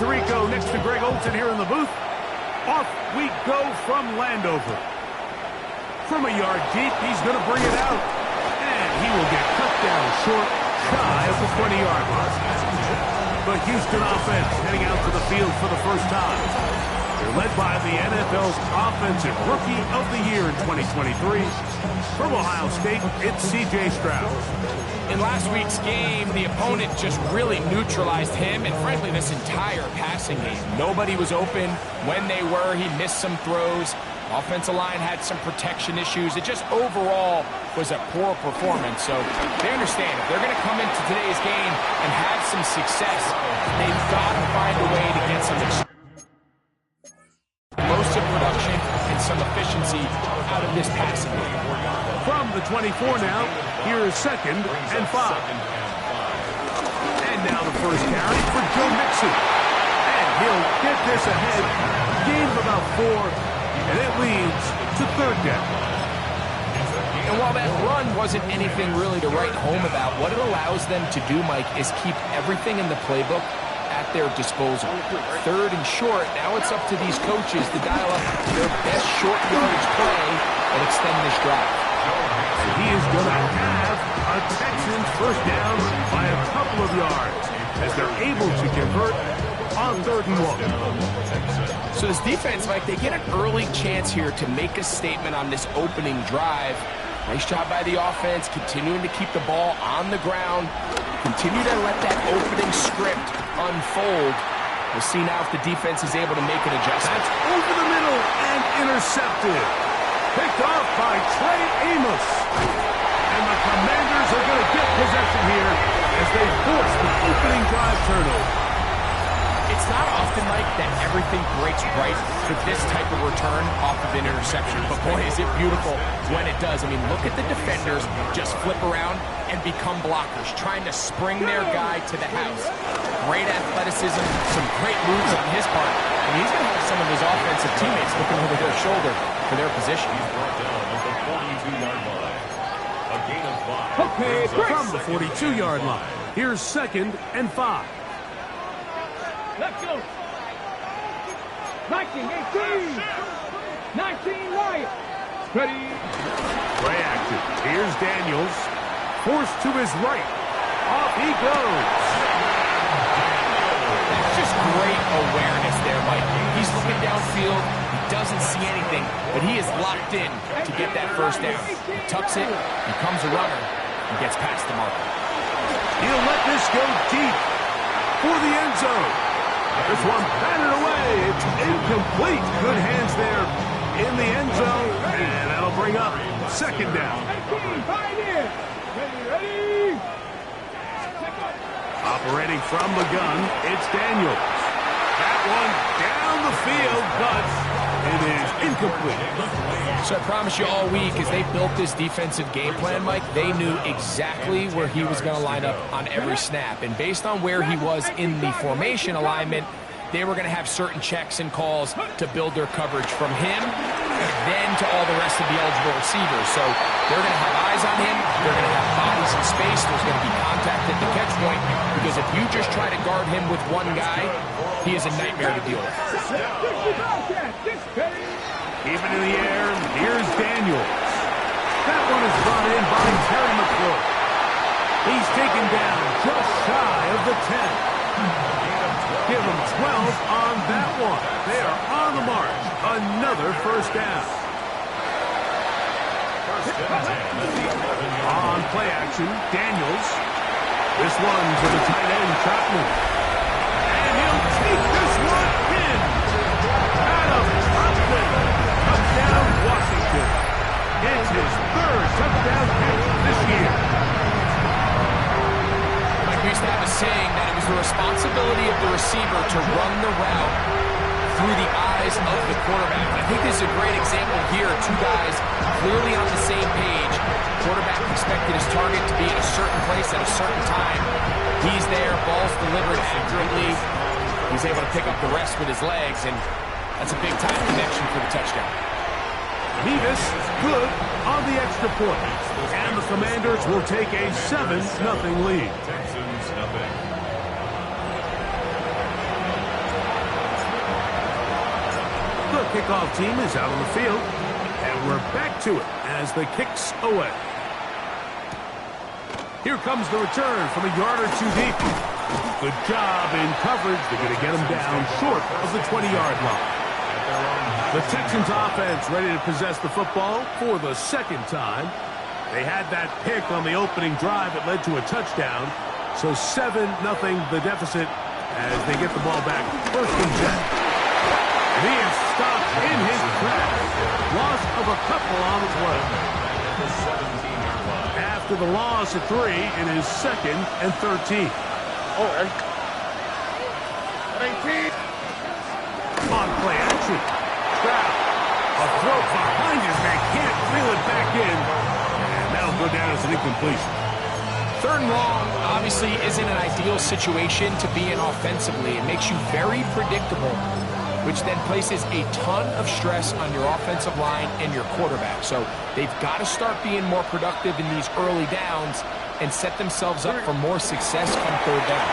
Tirico next to Greg Olsen here in the booth. Off we go from Landover. From a yard deep, he's going to bring it out. And he will get cut down short, shy of the 20-yard line. The Houston offense heading out to the field for the first time. They're led by the NFL's Offensive Rookie of the Year in 2023. From Ohio State, it's C.J. Stroud. In last week's game, the opponent just really neutralized him and, frankly, this entire passing game. Nobody was open. When they were, he missed some throws. Offensive line had some protection issues. It just overall was a poor performance. So they understand if they're going to come into today's game and have some success, they've got to find a way to get some explosive production and some efficiency out of this passing game. From the 24 now, here is 2nd and 5. And now the first carry for Joe Mixon. And he'll get this ahead. Gain of about 4. And it leads to 3rd down. And while that run wasn't anything really to write home about, what it allows them to do, Mike, is keep everything in the playbook at their disposal. 3rd and short, now it's up to these coaches to dial up their best short yardage play and extend this drive. And he is going to have a Texans first down by a couple of yards as they're able to convert on 3rd and 1. So this defense, Mike, they get an early chance here to make a statement on this opening drive. Nice job by the offense, continuing to keep the ball on the ground. Continue to let that opening script unfold. We'll see now if the defense is able to make an adjustment. That's over the middle and intercepted. Picked off by Trey Amos. And the Commanders are going to get possession here as they force the opening drive turnover. It's not often, Mike, that everything breaks right for this type of return off of an interception. But, boy, is it beautiful when it does. I mean, look at the defenders just flip around and become blockers, trying to spring their guy to the house. Great athleticism, some great moves on his part. And he's going to have some of his offensive teammates looking over their shoulder for their position. Okay, from the 42-yard line, here's 2nd and 5. Let's go. 19, 18. 19, right. Ready. Play action. Here's Daniels. Forced to his right. Off he goes. That's just great awareness there, Mike. He's looking downfield. He doesn't see anything, but he is locked in to get that first down. He tucks it, becomes a runner, and gets past the marker. He'll let this go deep for the end zone. This one batted away. It's incomplete. Good hands there in the end zone. And that'll bring up 2nd down. Ready. Operating from the gun, it's Daniels. That one down the field, but it is incomplete. So I promise you all week, as they built this defensive game plan, Mike, they knew exactly where he was going to line up on every snap. And based on where he was in the formation alignment, they were going to have certain checks and calls to build their coverage from him, then to all the rest of the eligible receivers. So they're going to have eyes on him. They're going to have bodies in space. There's going to be contact at the catch point, because if you just try to guard him with one guy, he is a nightmare to deal with. Even in the air, here's Daniels. That one is brought in by Terry McClure. He's taken down just shy of the 10. Give him 12 on that one. They are on the march. Another first down. On play action, Daniels. This one to the tight end, Chapman. And he'll take this one in. Adam Chapman. Touchdown, Washington. It's his 3rd touchdown catch this year. Mike, we used to have a saying that it was the responsibility of the receiver to run the route through the eyes of the quarterback. I think this is a great example here. Two guys clearly on the same page. Quarterback expected his target to be in a certain place at a certain time. He's there, ball's delivered accurately. He's able to pick up the rest with his legs, and that's a big-time connection for the touchdown. Nevis good on the extra point. And the Commanders will take a 7-0 lead. The kickoff team is out on the field, and we're back to it as the kick's away. Here comes the return from a yard or two deep. Good job in coverage. They're going to get him down short of the 20-yard line. The Texans offense ready to possess the football for the second time. They had that pick on the opening drive that led to a touchdown. So 7-0 the deficit as they get the ball back. First and 10. And he is stopped in his tracks. Loss of a couple on his way. After the loss at 3, it is 2nd and 13. On play action. Stroud. A throw behind his man. Can't reel it back in. And that'll go down as an incompletion. 3rd and long obviously isn't an ideal situation to be in offensively. It makes you very predictable, which then places a ton of stress on your offensive line and your quarterback. So they've got to start being more productive in these early downs and set themselves up for more success come 3rd down.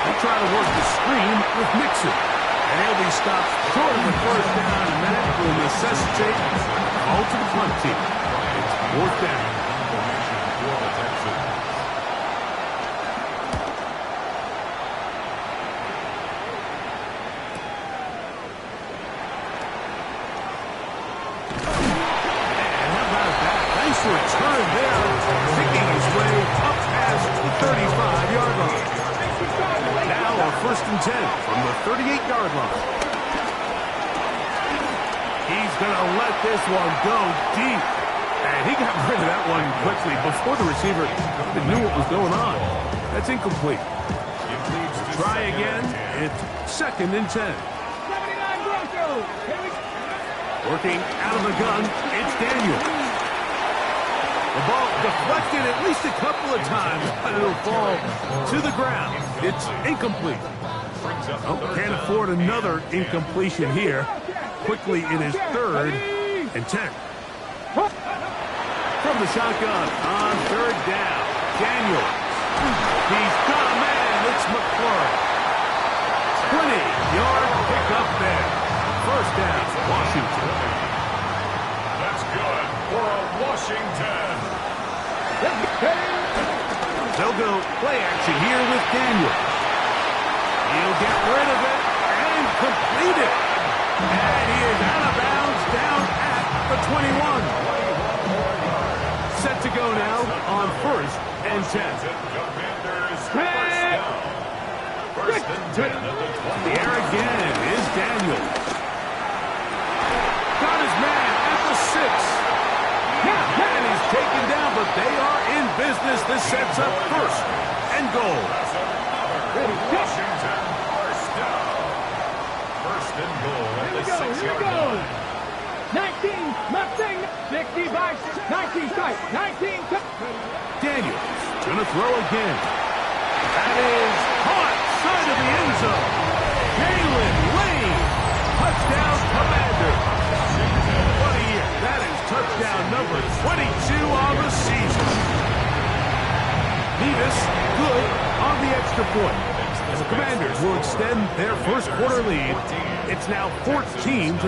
They try to work the screen with Mixon. And he'll be stopped short of the 1st down, and that will necessitate all to the punt team. It's 4th down. Return there, picking his way up past the 35-yard line. Now a 1st and 10 from the 38-yard line. He's going to let this one go deep. And he got rid of that one quickly before the receiver even knew what was going on. That's incomplete. Try again. It's 2nd and 10. 79 Broncos. Working out of the gun, it's Daniel. The ball deflected at least a couple of times, but it'll fall to the ground. It's incomplete. Oh, can't afford another incompletion here. Quickly in his 3rd and 10. From the shotgun on 3rd down. Daniel. He's got a man. It's McClure. 20-yard pickup there. 1st down, Washington. That's good for a Washington. They'll go play action here with Daniel. He'll get rid of it and complete it. And he is out of bounds down at the 21. Set to go now on 1st and 10. First and 10 at the 20. The air again is Daniel. Got his man at the 6. And he's taken down, but they are in business. This sets up 1st and goal. Washington, 1st down. 1st and goal at the 6-yard line. 19, Mustang, 60 by 19 strike, 19. Daniels gonna throw again. That is caught side of the end zone. Jalen Lane, touchdown Commander. What a year. That is touchdown number 22 on the season. Nevis good on the extra point. The Commanders will extend their 1st quarter lead. It's now 14-0.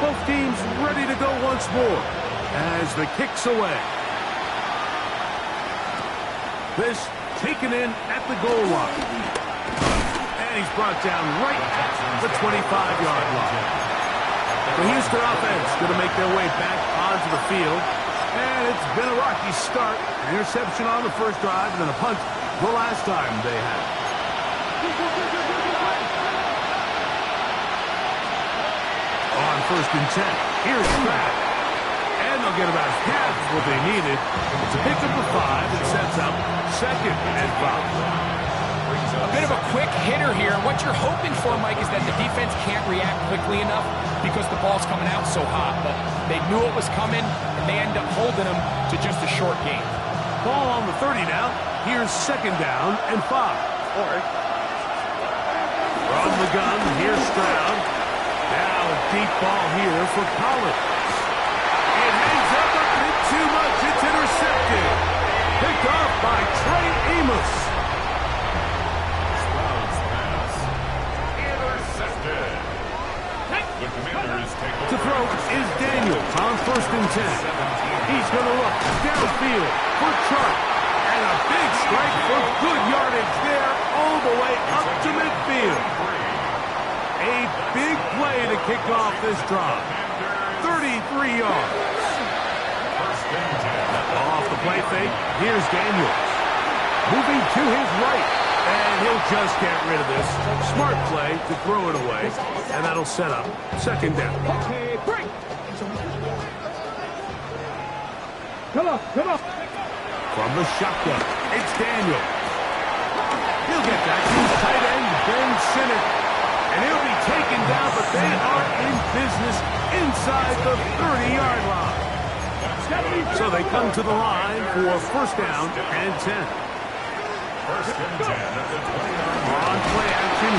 Both teams ready to go once more as the kick's away. This taken in at the goal line. And he's brought down right at the 25-yard line. The Houston offense going to make their way back onto the field. And it's been a rocky start. An interception on the 1st drive and then a punt the last time they had. On 1st and 10, here's Stroud. And they'll get about half what they needed. It's a pickup of 5 that sets up 2nd and 5. A bit of a quick hitter here. What you're hoping for, Mike, is that the defense can't react quickly enough because the ball's coming out so hot. But they knew it was coming, and they end up holding them to just a short game. Ball on the 30 now. Here's 2nd down and 5. From the gun, here's Stroud. Now a deep ball here for Collins. It hangs up a bit too much. It's intercepted. Picked off by Trey Amos. Daniels on 1st and 10. He's going to look downfield for Chark. And a big strike for good yardage there all the way up to midfield. A big play to kick off this drive. 33 yards. Off the play fake, here's Daniels. Moving to his right. And he'll just get rid of this. Smart play to throw it away. And that'll set up 2nd down. Okay, break. Come on, come on. From the shotgun, it's Daniel. He'll get back to his tight end, Ben Sinnott. And he'll be taken down, but they are in business inside the 30-yard line. So they come to the line for 1st down and 10. 1st and 10 at the 20-yard line. On play action.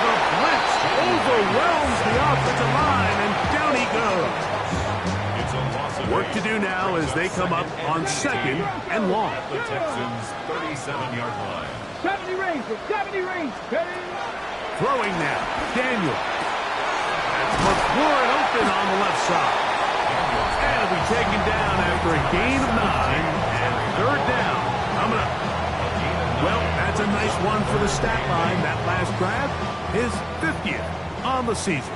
The blitz overwhelms the offensive line, and down he goes. It's a loss of Work to do now as they come up on 2nd and long. the Texans' 37-yard line. 70 range, 70 range. Ready? Throwing now, Daniel. That's McLaurin open on the left side. And he'll be taken down after a gain of 9 and 3rd down. Coming up. Well, that's a nice one for the stat line. That last grab, his 50th on the season.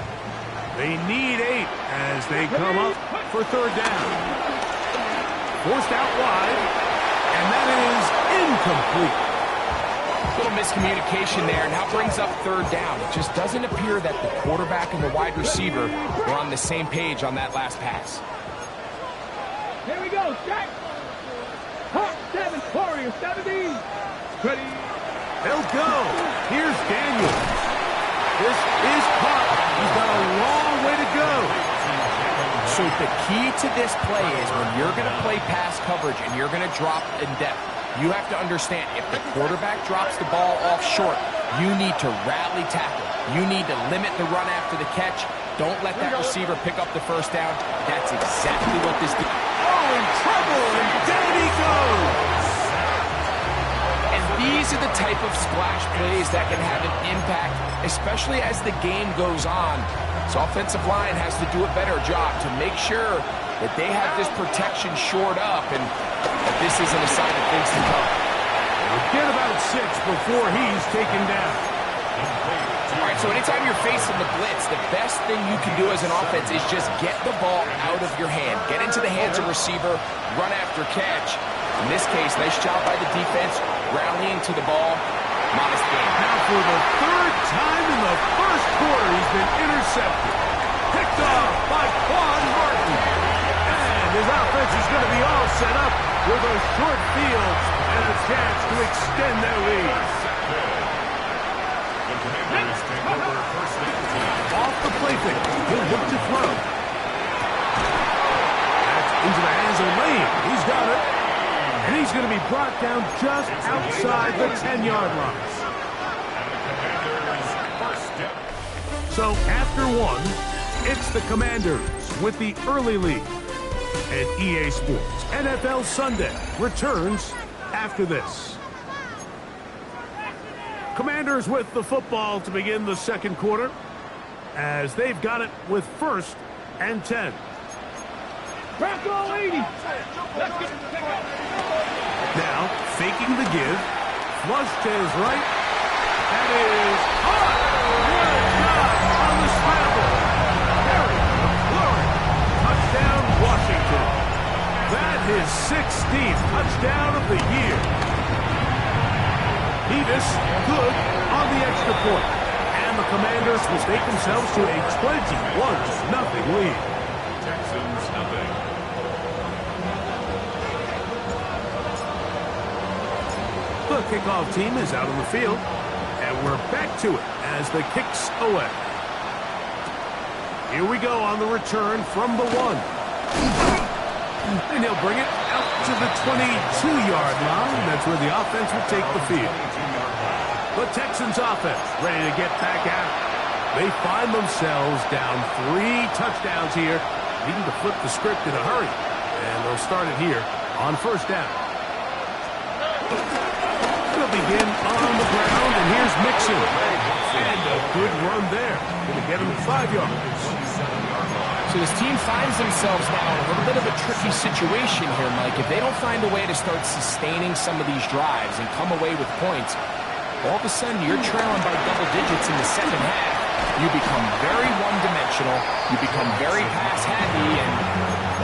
They need 8 as they come up for 3rd down. Forced out wide, and that is incomplete. Little miscommunication there, and now brings up 3rd down. It just doesn't appear that the quarterback and the wide receiver were on the same page on that last pass. Here we go, Jack. Hot 7, Warrior 70. Ready? They'll go. Here's Daniel. This is caught. He's got a long way to go. So the key to this play is when you're going to play pass coverage and you're going to drop in depth, you have to understand if the quarterback drops the ball off short, you need to rally tackle. You need to limit the run after the catch. Don't let that receiver pick up the 1st down. That's exactly what this did. Oh, in trouble, and down he goes. And these are the type of splash plays that can have an impact, especially as the game goes on. So offensive line has to do a better job to make sure that they have this protection shored up and that this isn't a sign of things to come. We'll get about 6 before he's taken down. All right, so anytime you're facing the blitz, the best thing you can do as an offense is just get the ball out of your hand. Get into the hands of receiver, run after catch. In this case, nice job by the defense, rallying to the ball. Modest game. Now for the 3rd time in the 1st quarter, he's been intercepted. Picked off by Quan Martin. And his offense is going to be all set up with a short field and a chance to extend their lead. The Commanders take over 1st and 10. Off the play fake. He'll look to throw. That's into the hands of Lane. He's got it. And he's going to be brought down just outside the 10-yard line. So after 1, it's the Commanders with the early lead. And EA Sports NFL Sunday returns after this. Commanders with the football to begin the 2nd quarter as they've got it with 1st and 10. Bronco 80. Let's get Now, faking the give. Flush to his right. That is hot. What a job on the scramble. Harry McLaurin. Touchdown, Washington. That is 16th touchdown of the year. Davis good on the extra point. And the Commanders will take themselves to a 21-0 lead. Texans nothing. The kickoff team is out on the field, and we're back to it as the kick's away. Here we go on the return from the 1. And he'll bring it out to the 22-yard line. That's where the offense will take the field. The Texans offense ready to get back out. They find themselves down 3 touchdowns here, needing to flip the script in a hurry. And they'll start it here on 1st down. They'll begin on the ground, and here's Mixon. And a good run there. Going to get him 5 yards. So this team finds themselves now in a little bit of a tricky situation here, Mike. If they don't find a way to start sustaining some of these drives and come away with points, all of a sudden you're trailing by double digits in the second half. You become very one-dimensional, you become very pass-happy, and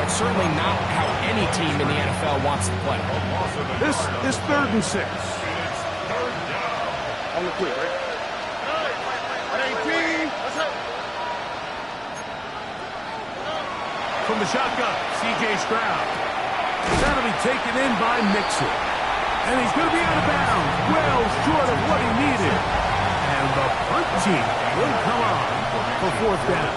that's certainly not how any team in the NFL wants to play. This is 3rd and 6. On the quick, right? From the shotgun, C.J. Stroud. That'll be taken in by Mixon. And he's going to be out of bounds, well short of what he needed. And the punt team will come on for 4th down.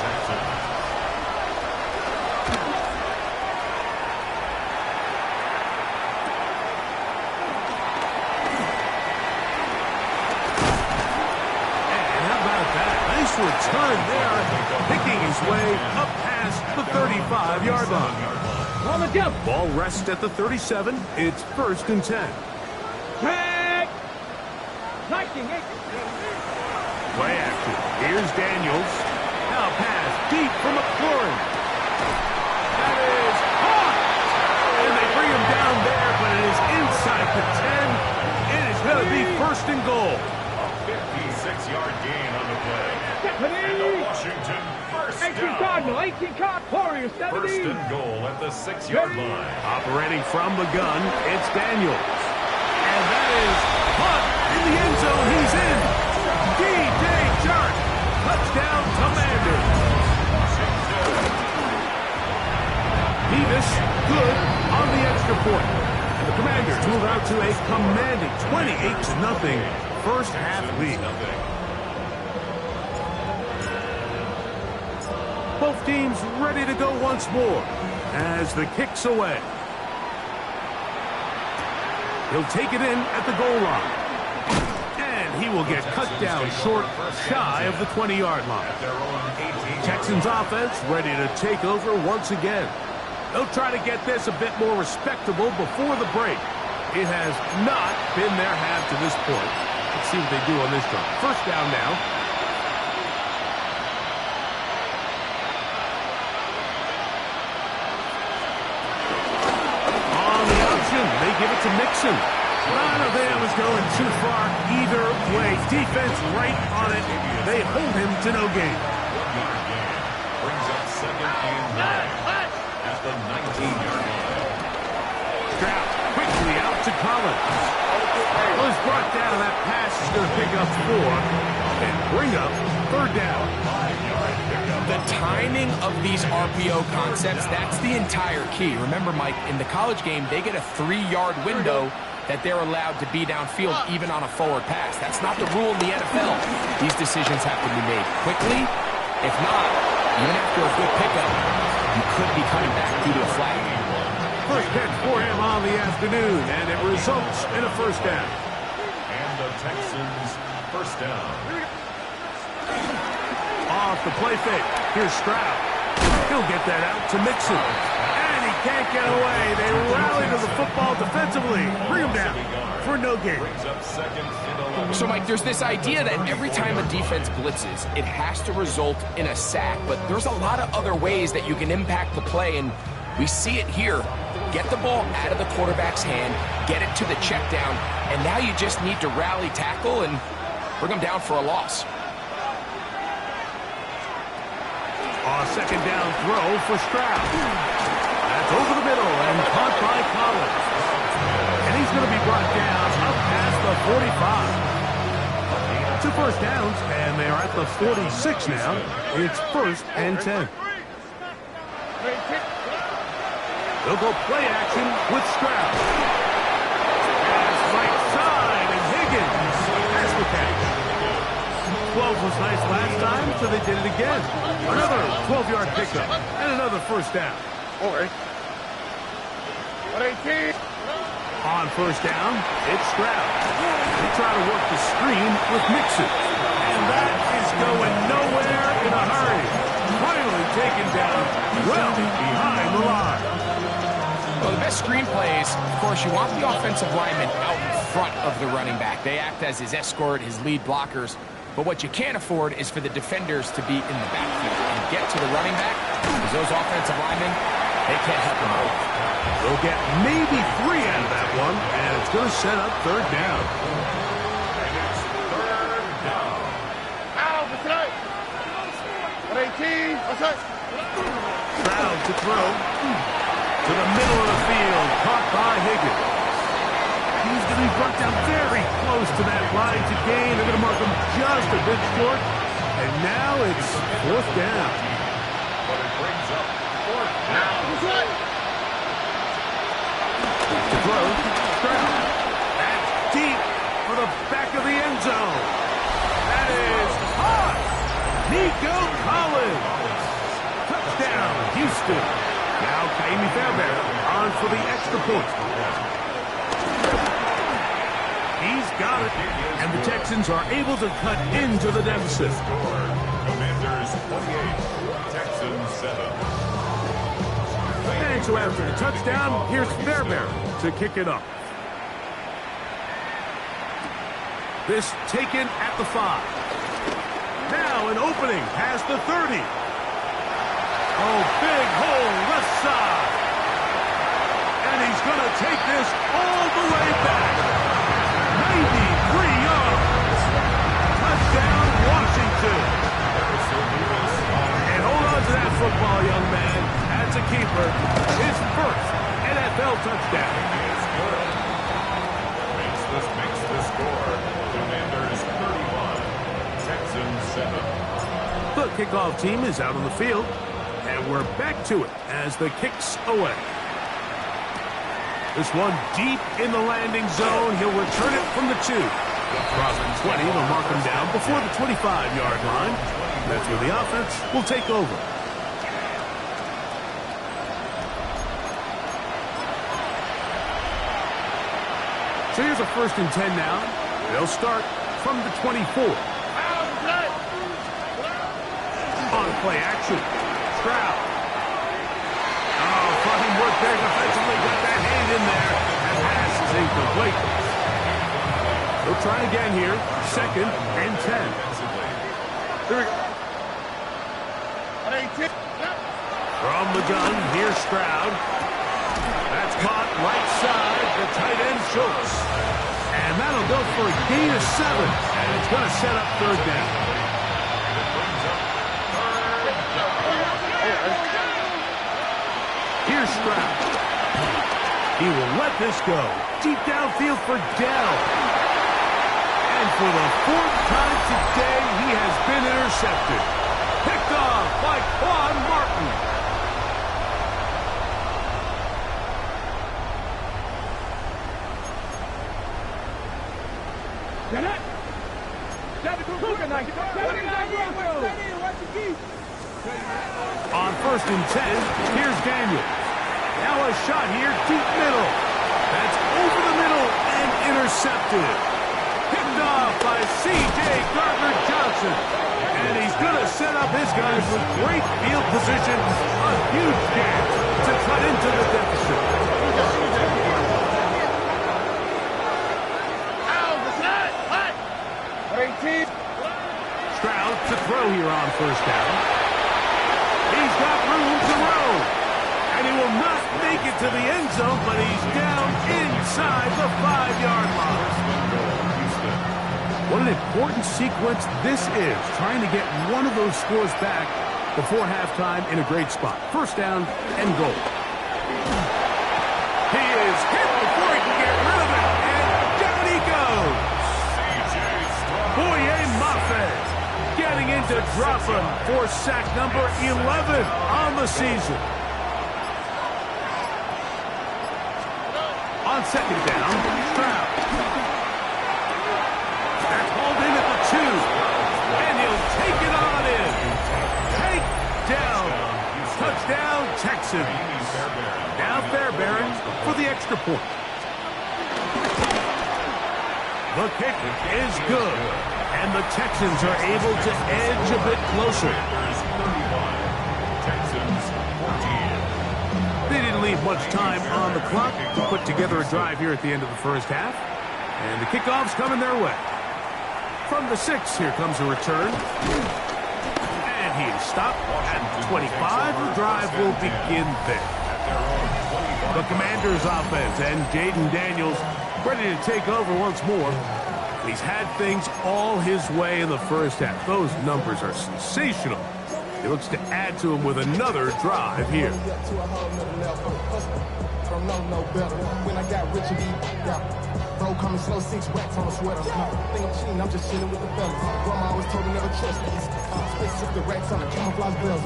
And how about that? Nice return there, picking his way up past the 35-yard line. On the jump. Ball rests at the 37. It's 1st and 10. Tag. 19. Play action. Here's Daniels. Now pass deep from McLaurin. That is caught. And they bring him down there, but it is inside the 10. It is going to be 1st and goal. A 56-yard gain on the play. And the Washington first 18 down. Cardinal, 18 Card, Warriors, 17. 1st and goal at the 6-yard line. Operating from the gun, it's Daniels. And that is caught in the end zone. He's in. D.J. Chark. Touchdown, Commanders. Nevis, good on the extra point. And the Commanders move out to a commanding 28-0 first half lead. Both teams ready to go once more as the kick's away. He'll take it in at the goal line. And he will get cut down short, shy of the 20-yard line. Texans offense ready to take over once again. They'll try to get this a bit more respectable before the break. It has not been their half to this point. Let's see what they do on this drive. 1st down now. They give it to Mixon. I don't think that was going too far either way. Defense right on it. They hold him to no gain. Brings up 2nd and 9 at the 19-yard line. Stroud quickly out to Collins. Was brought down. That pass is going to pick up 4 and bring up 3rd down. The timing of these RPO concepts, that's the entire key. Remember, Mike, in the college game, they get a 3-yard window that they're allowed to be downfield even on a forward pass. That's not the rule in the NFL. These decisions have to be made quickly. If not, even after a good pickup, you could be coming back due to a flag. First catch for him on the afternoon, and it results in a 1st down. And the Texans 1st down. Off the play fake. Here's Stroud. He'll get that out to Mixon. And he can't get away. They rally to the football defensively. Bring him down for no gain. Brings up 2nd and 11. So, Mike, there's this idea that every time a defense blitzes, it has to result in a sack. But there's a lot of other ways that you can impact the play, and we see it here. Get the ball out of the quarterback's hand, get it to the check down, and now you just need to rally tackle and bring them down for a loss. A 2nd down throw for Stroud. That's over the middle and caught by Collins. And he's going to be brought down up past the 45. 2 first downs, and they're at the 46 now. It's 1st and 10. They'll go play action with Stroud. Pass right side, and Higgins has the catch. 12 was nice last time, so they did it again. Another 12-yard pickup, and another 1st down. On 1st down, it's Stroud. They try to work the screen with Mixon. And that is going nowhere in a hurry. Finally taken down well behind the line. Well, the best screen plays, of course, you want the offensive lineman out in front of the running back. They act as his escort, his lead blockers. But what you can't afford is for the defenders to be in the backfield and get to the running back, because those offensive linemen, they can't help them out. They'll get maybe 3 out of that one, and it's going to set up third down. Stroud to throw. To the middle of the field, caught by Higgins. He's going to be brought down very close to that line to gain. They're going to mark him just a bit short. And now it's fourth down. But it brings up fourth down. To throw. Stroud. That's deep for the back of the end zone. That is caught. Nico Collins. Touchdown, Houston. Now Kaimi Fairbairn on for the extra point. He's got it. And the Texans are able to cut into the deficit. Commanders 28, Texans 7. And so after the touchdown, here's Fairbairn to kick it up. This taken at the 5. Now an opening past the 30. Oh, big hole left side. And he's going to take this all the way back. 93 yards. Touchdown, Washington. And hold on to that football, young man. That's a keeper. His first NFL touchdown. Makes the score. Commanders 31, Texans 7. The kickoff team is out on the field. And we're back to it as the kick's away. This one deep in the landing zone. He'll return it from the 2. Across the 20, they'll mark him down before the 25-yard line. That's where the offense will take over. So here's a 1st and 10 now. They'll start from the 24. On play action. Stroud. Oh, fine work there defensively. Got that hand in there. That pass is incomplete. They'll try again here. 2nd and 10. Here we go. From the gun, here's Stroud. That's caught right side. The tight end Schultz. And that'll go for a gain of 7. And it's going to set up third down. Here's Stroud. He will let this go. Deep downfield for Dell. And for the 4th time today, he has been intercepted. Picked off by Quan Martin. On 1st and 10, here's Daniel. Now a shot here, deep middle. That's over the middle and intercepted. Picked off by C.J. Gardner-Johnson. And he's going to set up his guys with great field position. A huge chance to cut into the deficit. Stroud to throw here on 1st down. He's got room to roll. And he will not make it to the end zone, but he's down inside the 5-yard line. What an important sequence this is, trying to get one of those scores back before halftime in a great spot. 1st down and goal. He is hit before he can get rid of it, and down he goes. Boye Mafe getting into drop him for sack number 11 on the season. On 2nd down, Stroud. That's hauled in at the 2. And he'll take it on in. Take down. Touchdown, Texans. Now Fairbairn for the extra point. The kick is good. And the Texans are able to edge a bit closer. They didn't leave much time on the clock to put together a drive here at the end of the 1st half. And the kickoff's coming their way. From the 6, here comes a return. And he is stopped at 25. The drive will begin there. The Commanders offense and Jaden Daniels ready to take over once more. He's had things all his way in the first half. Those numbers are sensational. He looks to add to him with another drive here. When I got rich and bro coming slow, 6 racks on a sweater. Think I'm cheating, I'm just chilling with the fellas. Grandma always told me never trust these. Spit the racks on the camouflage bells.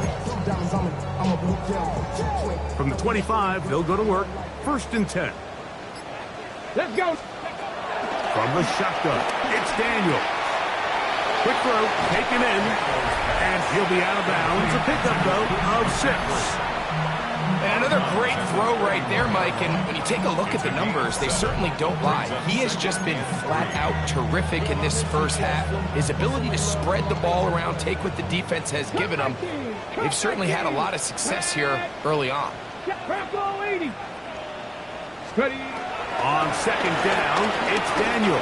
Diamonds on me, I'm a blue devil. From the 25, they'll go to work. 1st and 10. Let's go. From the shotgun, it's Daniel. Quick throw, taken in, and he'll be out of bounds. A pickup, though, of 6. And another great throw right there, Mike. And when you take a look at the numbers, they certainly don't lie. He has just been flat out terrific in this first half. His ability to spread the ball around, take what the defense has given him. They've certainly had a lot of success here early on. Bravo 80. Steady. On 2nd down, it's Daniel.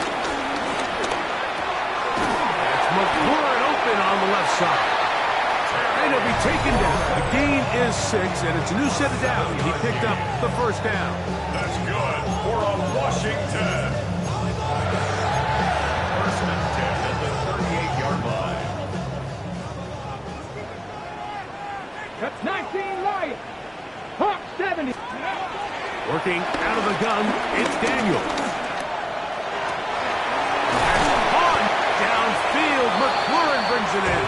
That's McLaurin open on the left side. And he'll be taken down. The gain is 6, and it's a new set of downs. He picked up the 1st down. That's good for a Washington. 1st and 10 at the 38-yard line. That's 19 Lions. Hawk 70. Working out of the gun, it's Daniel. On downfield, McLaurin brings it in.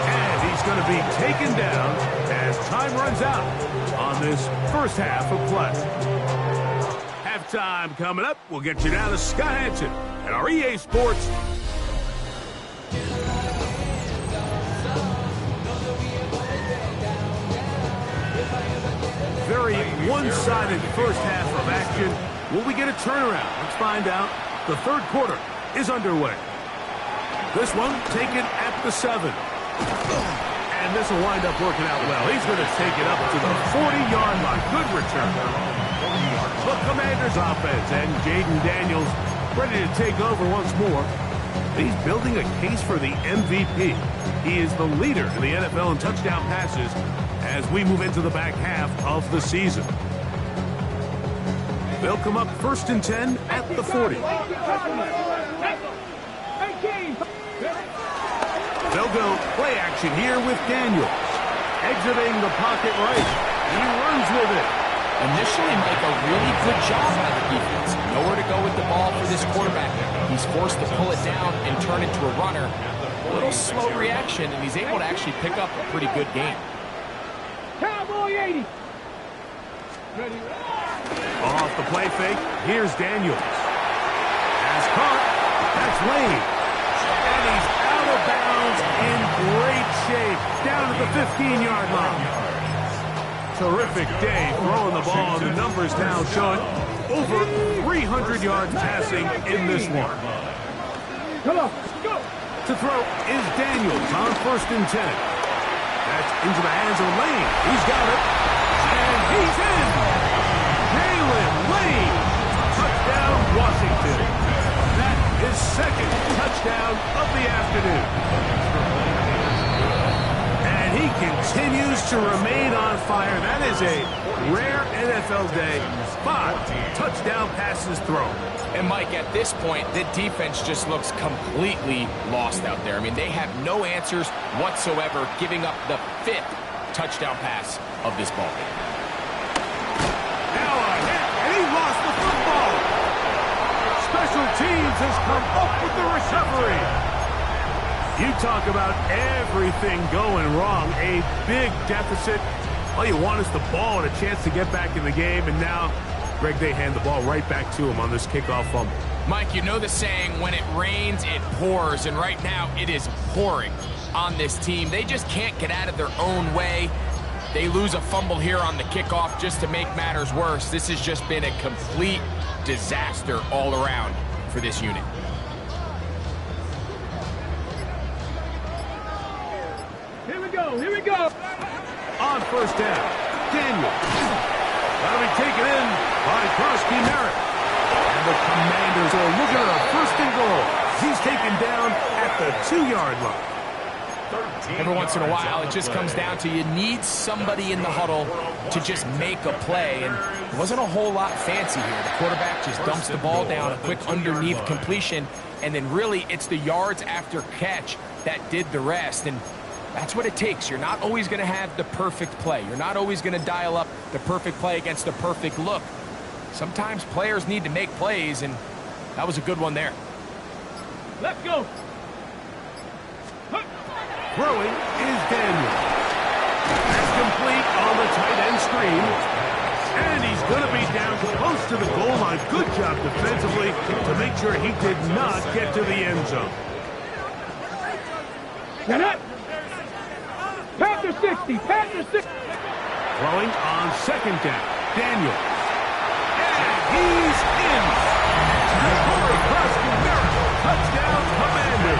And he's going to be taken down as time runs out on this first half of play. Halftime coming up. We'll get you down to Scott Hansen at our EA Sports. Very one-sided first half of action. Will we get a turnaround? Let's find out. The 3rd quarter is underway. This one taken at the 7. And this will wind up working out well. He's going to take it up to the 40-yard line. Good return. The Commanders offense and Jaden Daniels ready to take over once more. He's building a case for the MVP. He is the leader in the NFL in touchdown passes as we move into the back half of the season. They'll come up 1st and 10 at the 40. They'll go play action here with Daniels. Exiting the pocket right. He runs with it. Initially, Mike, a really good job by the defense. Nowhere to go with the ball for this quarterback. He's forced to pull it down and turn into a runner. A little slow reaction, and he's able to actually pick up a pretty good game. Cowboy 80. Ready. Off the play fake, here's Daniels. Has caught. That's Lane. And he's out of bounds in great shape. Down at the 15-yard line. Terrific day throwing the ball. The numbers now showing over 300 yards passing in this one. Come on, go. To throw is Daniels on 1st and 10. That's into the hands of Lane. He's got it. And he's in. Jalen Lane. Touchdown, Washington. That is 2nd touchdown of the afternoon. And he continues to remain on fire. That is a rare NFL day. 5 touchdown passes thrown. And, Mike, at this point, the defense just looks completely lost out there. I mean, they have no answers whatsoever, giving up the 5th touchdown pass of this ball game. Now a hit, and he lost the football. Special teams has come up with the recovery. You talk about everything going wrong. A big deficit. All you want is the ball and a chance to get back in the game, and now Greg, they hand the ball right back to him on this kickoff fumble. Mike, you know the saying, when it rains, it pours, and right now it is pouring on this team. They just can't get out of their own way. They lose a fumble here on the kickoff just to make matters worse. This has just been a complete disaster all around for this unit. Here we go, here we go. On 1st down, Daniel. That'll be taken in by Krosky Merritt. And the Commanders are looking at a 1st and goal He's taken down at the 2-yard line. Every once in a while, it just comes down to you need somebody in the huddle to just make a play, and it wasn't a whole lot fancy here. The quarterback just dumps the ball down, a quick underneath completion, and then really it's the yards after catch that did the rest, and that's what it takes. You're not always going to have the perfect play. You're not always going to dial up the perfect play against the perfect look. Sometimes players need to make plays, and that was a good one there. Let's go. Throwing is Daniel. That's complete on the tight end screen. And he's going to be down close to the goal line. Good job defensively to make sure he did not get to the end zone. Get up. Panther 60. Panther 60. Throwing on second down. Daniel. And he's in. Corey Cross-Camara. Touchdown, Commander.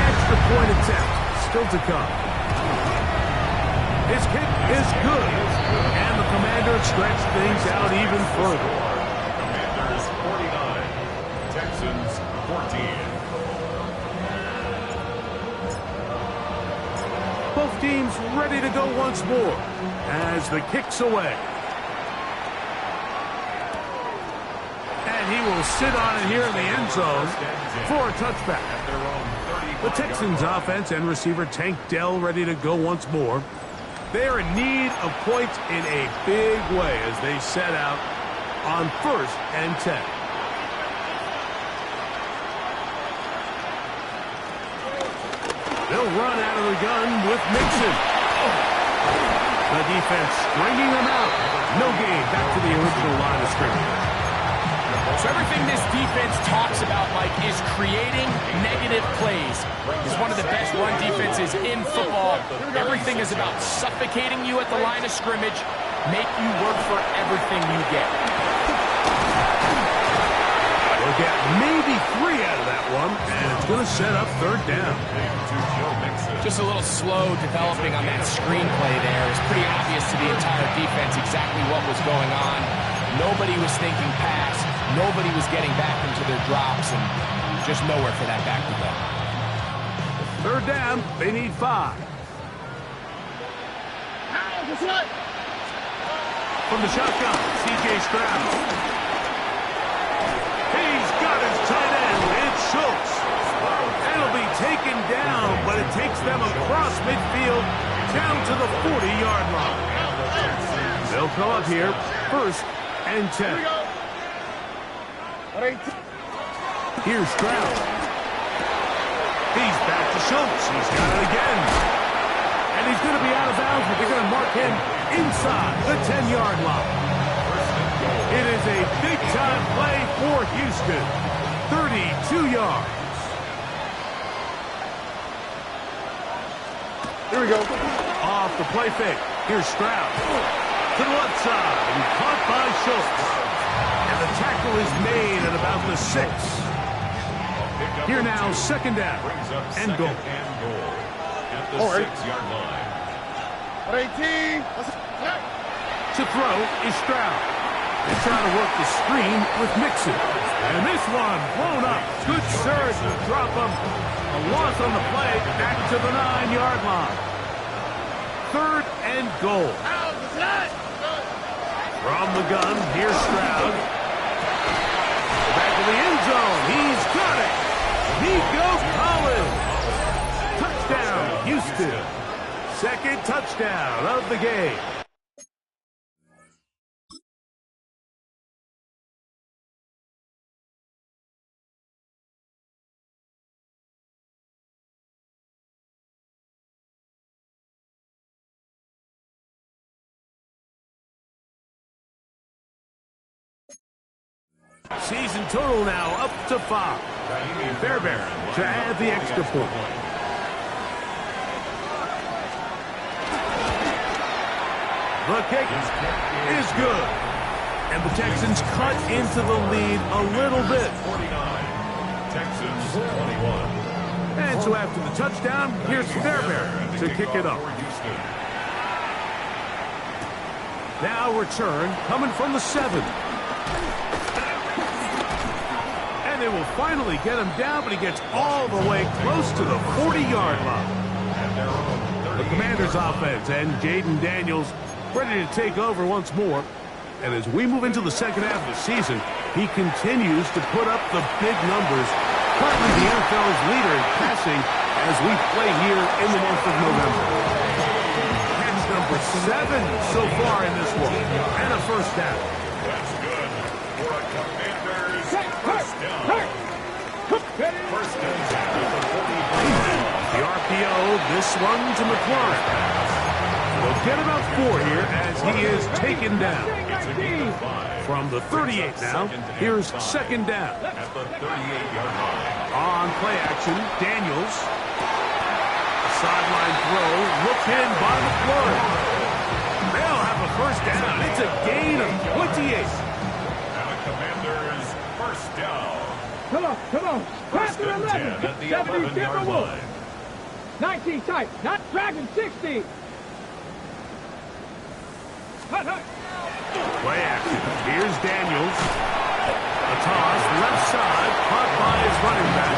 Extra point attempt. Still to come. His kick is good. And the Commander stretched things out even further. Commanders 49. Texans 14. Both teams ready to go once more as the kick's away. And he will sit on it here in the end zone for a touchback. The Texans offense and receiver Tank Dell ready to go once more. They are in need of points in a big way as they set out on 1st and 10. They'll run out of the gun with Mixon. The defense stringing them out. No gain. Back to the original line of scrimmage. So everything this defense talks about, Mike, is creating negative plays. It's one of the best run defenses in football. Everything is about suffocating you at the line of scrimmage, make you work for everything you get. We'll get maybe 3 out of that one, and it's going to set up 3rd down. Just a little slow developing on that screenplay there. It's pretty obvious to the entire defense exactly what was going on. Nobody was thinking pass. Nobody was getting back into their drops, and just nowhere for that back to go. 3rd down, they need 5. From the shotgun, C.J. Stroud. He's got his tight end. It's Schultz. It'll be taken down, but it takes them across midfield down to the 40-yard line. They'll come up here 1st and 10. Here's Stroud. He's back to Schultz. He's got it again. And he's going to be out of bounds, but they're going to mark him inside the 10-yard line. It is a big-time play for Houston. 32 yards. Here we go. Off the play fake. Here's Stroud. To the left side. And caught by Schultz. And the tackle is made at about the 6. Here now, 2nd down. And goal. At the 6-yard line. 18. To throw is Stroud. They're trying to work the screen with Mixon. And this one blown up. Good surge to drop him. A loss on the play. Back to the 9-yard line. 3rd and goal. From the gun, here's Stroud. Back to the end zone. He's got it. Nico Collins. Touchdown, Houston. 2nd touchdown of the game. Season total now up to 5. Fairbairn to add the extra point. The kick is good. And the Texans cut into the lead a little bit. 49. Texans 21. And so after the touchdown, here's Fairbairn to kick it up. Now return coming from the 7. And they will finally get him down, but he gets all the way close to the 40-yard line. The Commanders' offense and Jaden Daniels ready to take over once more. And as we move into the second half of the season, he continues to put up the big numbers. Currently the NFL's leader in passing as we play here in the month of November. Catch number 7 so far in this one. And a first down. That's good for a Commanders first down. First down at the 40. The RPO, this one to McLaurin. We'll get about 4 here as he is taken down. From the 38 now, here's second down. At the 38-yard line. On play action, Daniels. A sideline throw, looked in by McLaurin. They'll have a first down. It's a gain of 28. And a Commanders first down. Come on. First Pass and 11. 10 at the 70 11-yard Timberwolves. line. 19 tight. Not Dragon 60. Hut. Play action. Here's Daniels. A toss, left side, caught by his running back.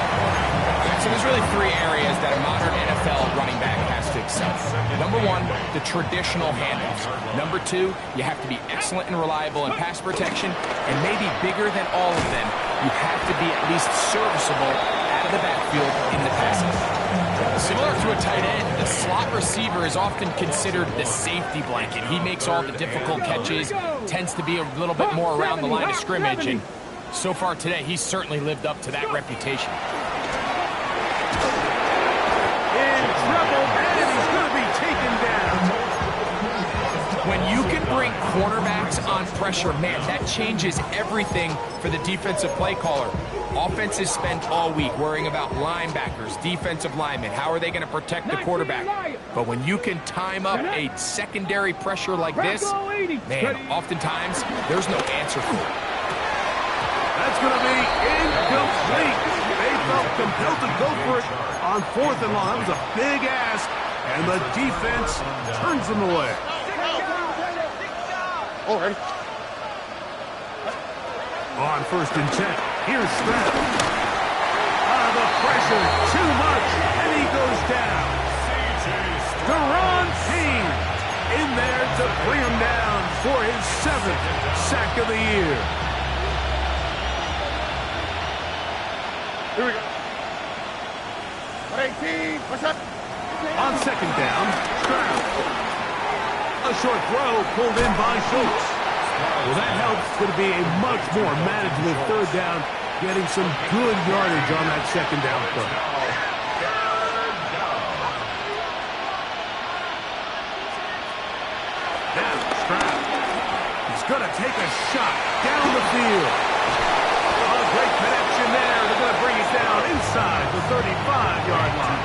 So there's really 3 areas that a modern NFL running back has to excel. Number 1, the traditional handoffs. Number 2, you have to be excellent and reliable in pass protection. And maybe bigger than all of them, you have to be at least serviceable out of the backfield in the passing. Similar to a tight end, the slot receiver is often considered the safety blanket. He makes all the difficult catches, tends to be a little bit more around the line of scrimmage, and so far today, he's certainly lived up to that reputation. In trouble, and he's going to be taken down. When you can bring cornerbacks on pressure, man, that changes everything for the defensive play caller. Offenses spend all week worrying about linebackers, defensive linemen. How are they going to protect the quarterback? But when you can time up a secondary pressure like this, man, oftentimes there's no answer for it. That's going to be incomplete. They felt compelled to go for it on 4th and long. That was a big ask, and the defense turns them away. Already. On 1st and 10, here's Stroud. The pressure, too much, and he goes down. Deron Payne in there to bring him down for his 7th sack of the year. Here we go. 118. What's up? On 2nd down, Stroud. A short throw pulled in by Schultz. Well, that helps. It's going to be a much more manageable 3rd down, getting some good yardage on that 2nd down play. Now, Stroud. He's going to take a shot down the field. A great connection there. They're going to bring it down inside the 35-yard line.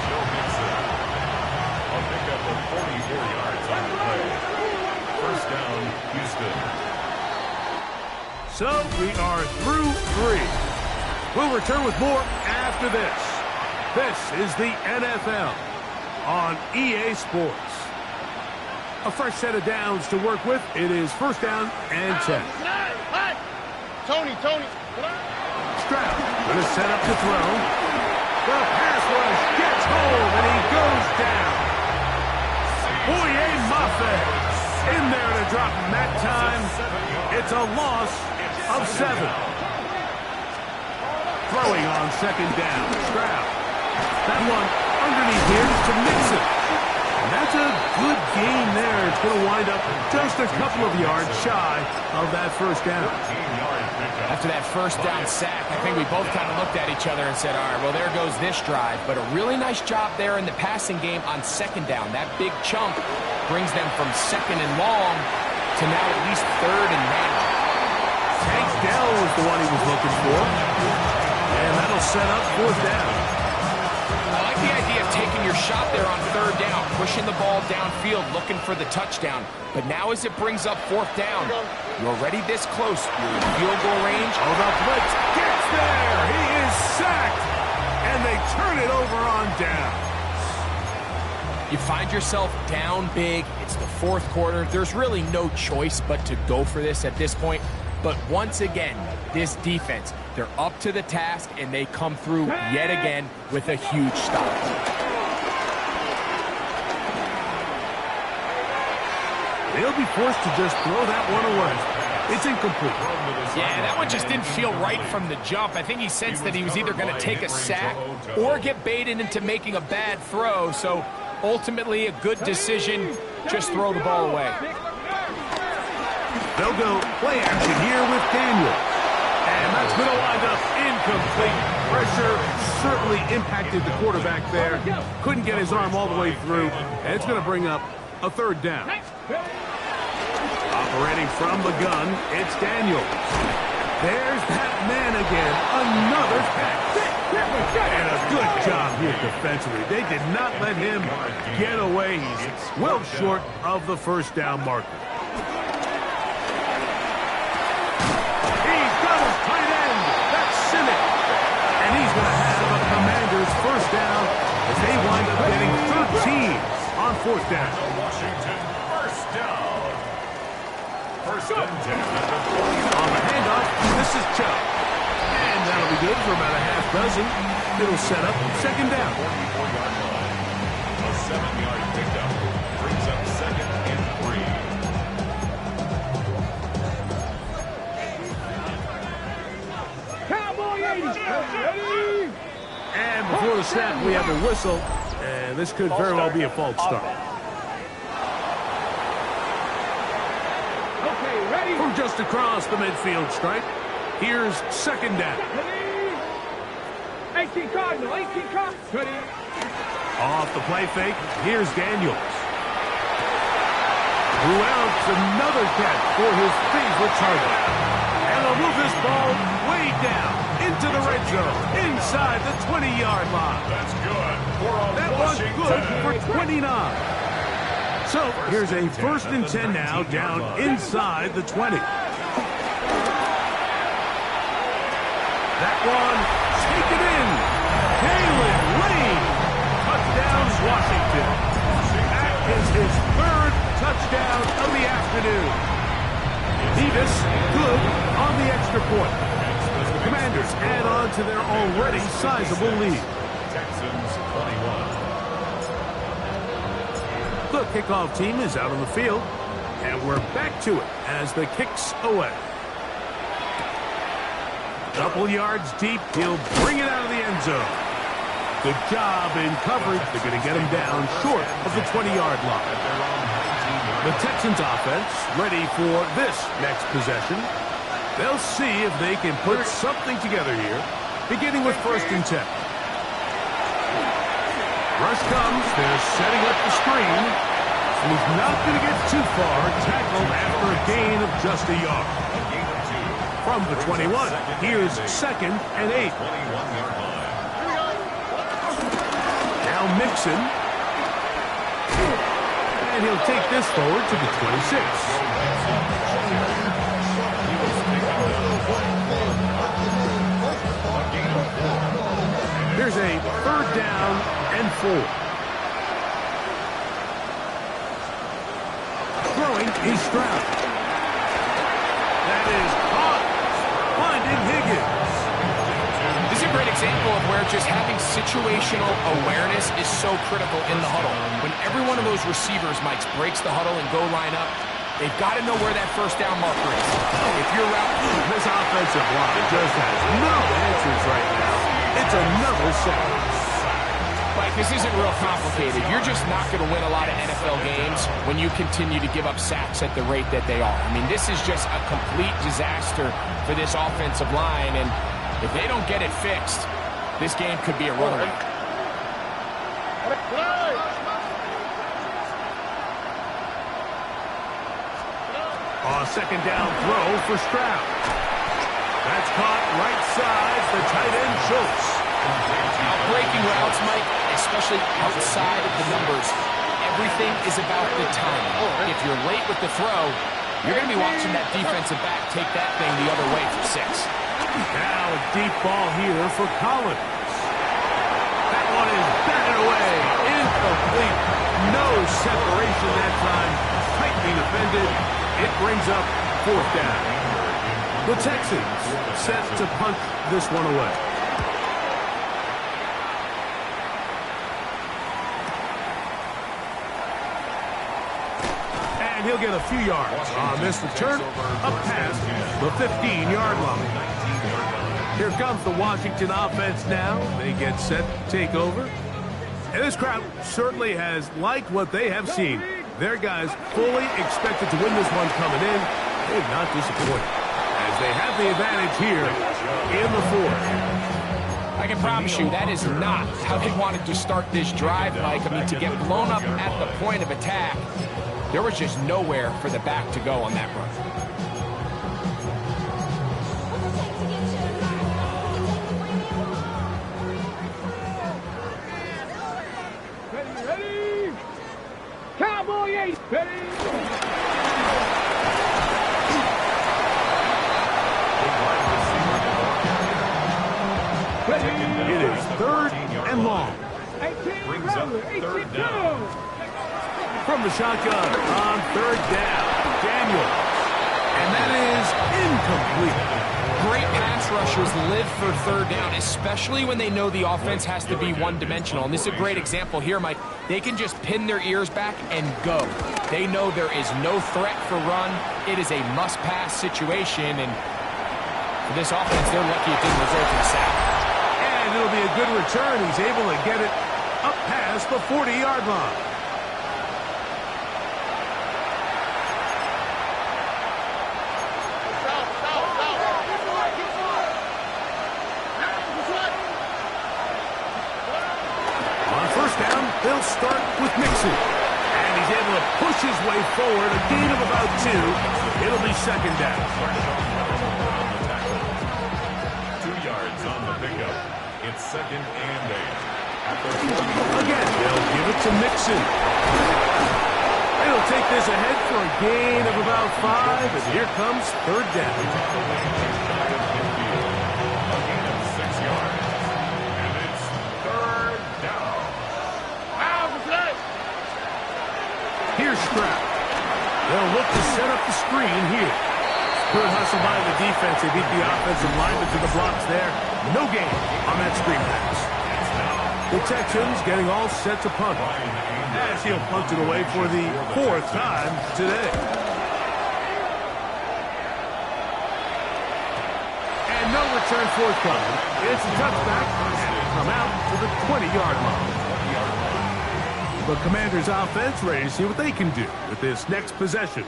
I'll pick up the 44 yards on the play. First down, Houston. So we are through 3. We'll return with more after this. This is the NFL on EA Sports. A fresh set of downs to work with. It is 1st down and 10. Tony. Stroud going to set up the throw. The pass rush gets home, and he goes down. Boye Mafe in there to drop him that time. It's a loss of 7. Throwing on 2nd down. Stroud. That one underneath here to Mixon. And that's a good gain there. It's going to wind up just a couple of yards shy of that 1st down. After that 1st down sack, I think we both kind of looked at each other and said, all right, well, there goes this drive. But a really nice job there in the passing game on 2nd down. That big chunk brings them from 2nd and long to now at least 3rd and now. Tank Dell was the one he was looking for. And that'll set up 4th down. I like the idea of taking your shot there on 3rd down, pushing the ball downfield, looking for the touchdown. But now as it brings up 4th down, you're already this close. You're in field goal range. Oh, the blitz gets there. He is sacked. And they turn it over on down. You find yourself down big. It's the 4th quarter. There's really no choice but to go for this at this point. But once again, this defense, they're up to the task, and they come through yet again with a huge stop. They'll be forced to just throw that one away. It's incomplete. Yeah, that one just didn't feel right from the jump. I think he sensed that he was either going to take a sack or get baited into making a bad throw. So ultimately a good decision, just throw the ball away. They'll go play action here with Daniel. And that's going to wind up incomplete. Pressure certainly impacted the quarterback there. Couldn't get his arm all the way through. And it's going to bring up a third down. Operating from the gun, it's Daniel. There's that man again. Another catch. And a good job here defensively. They did not let him get away. He's well short of the first down marker. He's got his tight end. That's Simic. And he's going to have a Commander's first down as they wind up getting 13 on fourth down. Washington, first down. First and 10 at the 40. On the handoff, this is Chubb. And that'll be good for about a half dozen. It'll set up second down. 44-yard line. A 7-yard pickup brings up second and 3. Cowboy 80. Ready? And before the snap, we have a whistle. And this could very well be a false start. Okay, ready? From just across the midfield stripe, here's second down. 18 Cardinal, 18 Cardinal. Ready? Off the play fake, here's Daniels. Who else? Another catch for his favorite target. And they'll move this ball way down into the red zone, inside the 20-yard line. That's good for a That was Washington. good for 29. So here's a first and 10 now, down inside the 20. That one, taken in. Kalen Lane. Touchdown, Washington. That is his third touchdown of the afternoon. Davis, good on the extra point. The Commanders add on to their already sizable lead. Texans 21. The kickoff team is out on the field, and we're back to it as the kick's away. Couple yards deep, he'll bring it out of the end zone. Good job in coverage. They're going to get him down short of the 20-yard line. The Texans offense ready for this next possession. They'll see if they can put something together here, beginning with first and 10. Rush comes. They're setting up the screen. He's not going to get too far. Tackled after a gain of just a yard. From the 21, here's second and 8. 21-yard line. Now Mixon. And he'll take this forward to the 26. Here's a third down and 4. Throwing is Stroud. That is caught. Finding Higgins. This is a great example of where just having situational awareness is so critical in the huddle. When every one of those receivers, Mike, breaks the huddle and go line up, they've got to know where that first down marker is. If you're out, This offensive line just has no answers right now. It's another sack. Mike, this isn't real complicated. You're just not going to win a lot of NFL games when you continue to give up sacks at the rate that they are. I mean, this is just a complete disaster for this offensive line, and if they don't get it fixed, this game could be a runaway. Second down throw for Stroud. That's caught right side, the tight end Schultz. Now, breaking routes, Mike, especially outside of the numbers, everything is about the timing. If you're late with the throw, you're going to be watching that defensive back take that thing the other way for 6. Now a deep ball here for Collins. That one is batted away. Incomplete. No separation that time. Tightly defended. It brings up fourth down. The Texans set to punt this one away. And he'll get a few yards on this return up past the 15-yard line. Here comes the Washington offense now. They get set to take over. And this crowd certainly has liked what they have seen. Their guys fully expected to win this one coming in. They're not disappointed, as they have the advantage here in the fourth. I can promise you that is not how they wanted to start this drive, Mike. I mean, to get blown up at the point of attack, there was just nowhere for the back to go on that run. Ready? Cowboy 8, ready? It is 3rd and long. 18, Brings up third down. From the shotgun on 3rd down, Daniel. And that is incomplete. Great pass rushers live for 3rd down, especially when they know the offense has to be one-dimensional. And this is a great example here, Mike. They can just pin their ears back and go. They know there is no threat for run. It is a must-pass situation. And for this offense, they're lucky it didn't result in a sack. And it'll be a good return. He's able to get it up past the 40-yard line. On 1st down, they'll start with Mixon. And he's able to push his way forward, a gain of about 2. It'll be 2nd down. 2 yards on the pickup. It's 2nd and 8. Again, they'll give it to Mixon. It'll take this ahead for a gain of about 5, and here comes 3rd down. A gain of 6 yards. And it's 3rd down. Here's Stroud. They'll look to set up the screen here. Good hustle by the defense. They beat the offensive lineman to the blocks there. No gain on that screen pass. The Texans getting all set to punt, as he'll punt it away for the 4th time today. And no return forthcoming. It's a touchback, and it'll come out to the 20-yard line. The Commanders' offense ready to see what they can do with this next possession.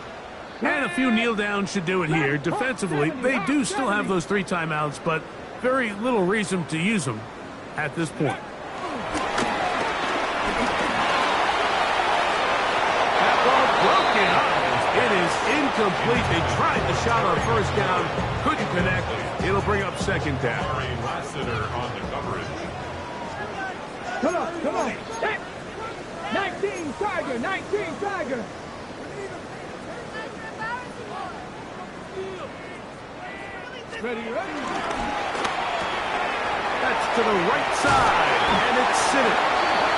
And a few kneel downs should do it here. Defensively, they do still have those 3 timeouts, but very little reason to use them at this point. That ball broken up. It is incomplete. They tried the shot on 1st down, couldn't connect. It'll bring up 2nd down. Lassiter on the coverage. Come on. 19, Tiger, 19, Tiger. Ready? That's to the right side, and it's Sinnott.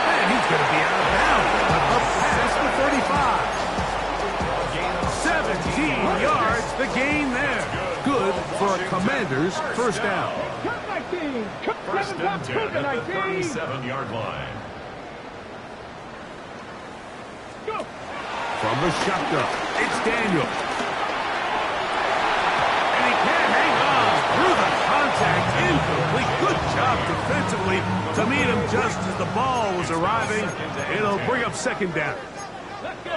And he's going to be out of bounds. Up past the 35. 17 yards, the gain there. Good for a Commander's 1st down. Cut 19. Cut 1st and 10 at the 19. 37-yard line. Go. From the shotgun, it's Daniel. And he can't hang on through the contact. Incomplete. Good job defensively to meet him just as the ball was arriving. It'll bring up 2nd down. Let's go.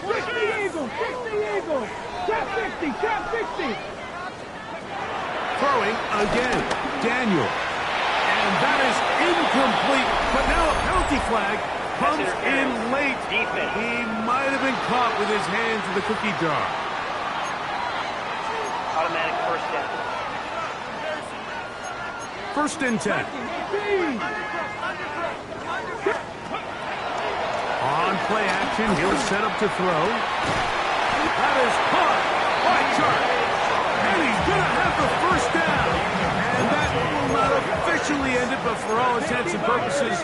60 Eagles. 60 Eagles. Tap 60. Tap 60. Throwing again, Daniel. And that is incomplete. But now a penalty flag comes in late. He might have been caught with his hands in the cookie jar. Automatic 1st down. 1st and 10. On play action, he'll set up to throw. That is caught by Chark. And he's going to have the 1st down. And that will not officially end it, but for all intents and purposes,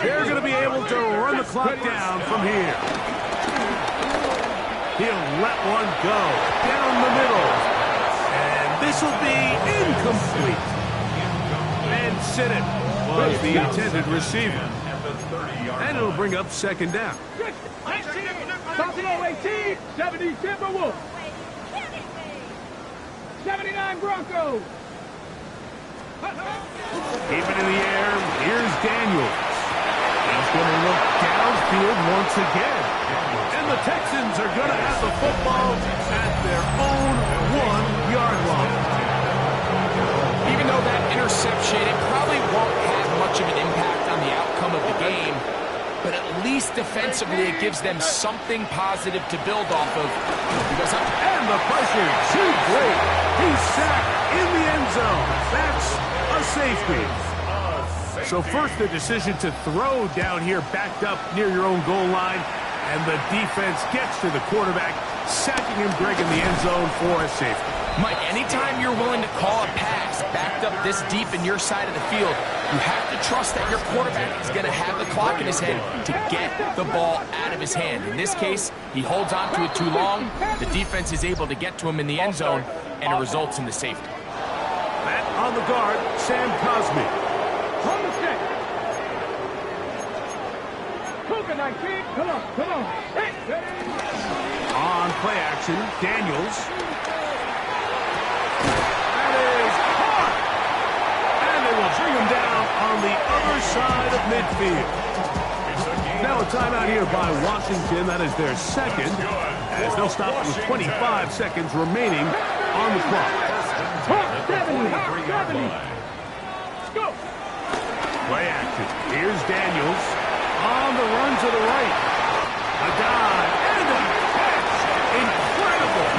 they're going to be able to run the clock down from here. He'll let one go down the middle. This will be incomplete. And sit it was the intended receiver. And it'll bring up second down. Buffalo 18, 70 Timberwolves. 79 Broncos. Keep it in the air. Here's Daniels. He's going to look downfield once again. And the Texans are going to have the football at their own 1-yard line. Even though that interception, it probably won't have much of an impact on the outcome of the game, but at least defensively it gives them something positive to build off of. And the pressure too great. He's sacked in the end zone. That's a safety. So first the decision to throw down here backed up near your own goal line, and the defense gets to the quarterback, sacking him, Greg, in the end zone for a safety. Mike, anytime you're willing to call a pass backed up this deep in your side of the field, you have to trust that your quarterback is going to have the clock in his head to get the ball out of his hand. In this case, he holds on to it too long. The defense is able to get to him in the end zone, and it results in the safety. Matt on the guard, Sam Cosmi. On the set. Cougar 19, come on. Hey, On play action, Daniels. That is hard. And they will bring him down on the other side of midfield. Now a timeout here by Washington. That is their second, as they'll stop with 25 seconds remaining on the clock. 70. Let's go. Play action. Here's Daniels on the run to the right. A dive and a catch. Incredible.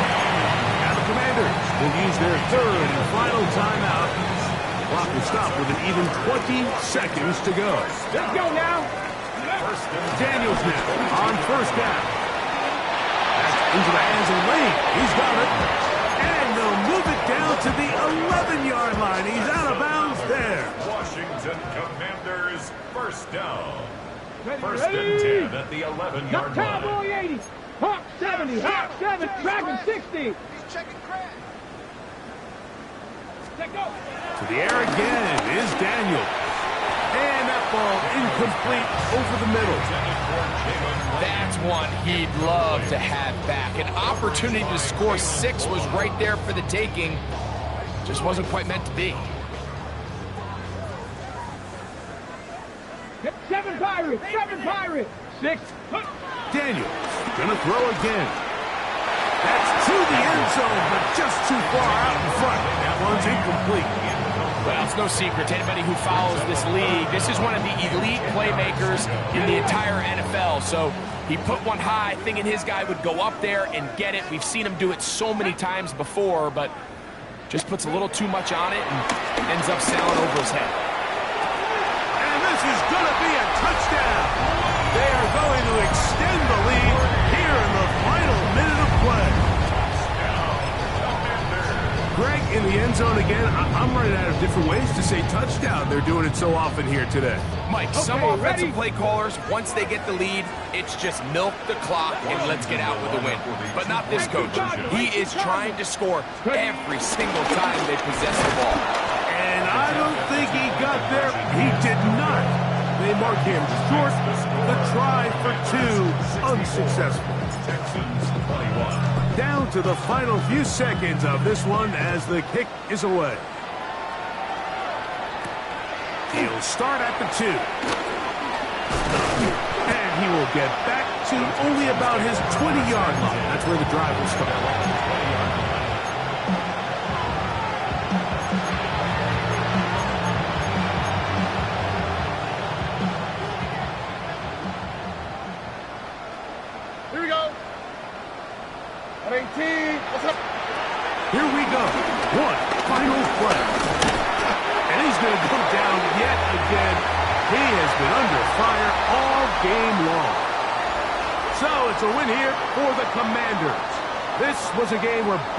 Now the Commanders will use their third and final timeout. Clock will stop with an even 20 seconds to go. Let's go now. Daniels now on first down. That's into the hands of Lane. He's got it. And they'll move it down to the 11-yard line. He's out of bounds there. Washington Commanders first down. Ready, First and 10 at the 11-yard line. Cowboy 80. Hawk 70. Hawk 7. Dragon 60. He's checking crack. Let go. To the air again is Daniels. And that ball incomplete over the middle. That's one he'd love to have back. An opportunity to score 6 was right there for the taking. Just wasn't quite meant to be. 7 Pirates. 6. Daniels gonna throw again. That's to the end zone, but just too far out in front. That one's incomplete. Well, it's no secret to anybody who follows this league. This is one of the elite playmakers in the entire NFL. So he put one high, thinking his guy would go up there and get it. We've seen him do it so many times before, but just puts a little too much on it and ends up sailing over his head. And this is going to be a touchdown. They are going to extend the lead here in the final minute of play. Greg, in the end zone again, I'm running out of different ways to say touchdown. They're doing it so often here today. Mike, some offensive play callers, once they get the lead, it's just milk the clock and let's get out with the win. But not this coach. He is trying to score every single time they possess the ball. And I don't think he got there. He did not. They mark him short. The try for 2, unsuccessful. Down to the final few seconds of this one as the kick is away. He'll start at the 2. And he will get back to only about his 20-yard line. That's where the drive will start. Here we go. One final play. And he's going to go down yet again. He has been under fire all game long. So it's a win here for the Commanders. This was a game where both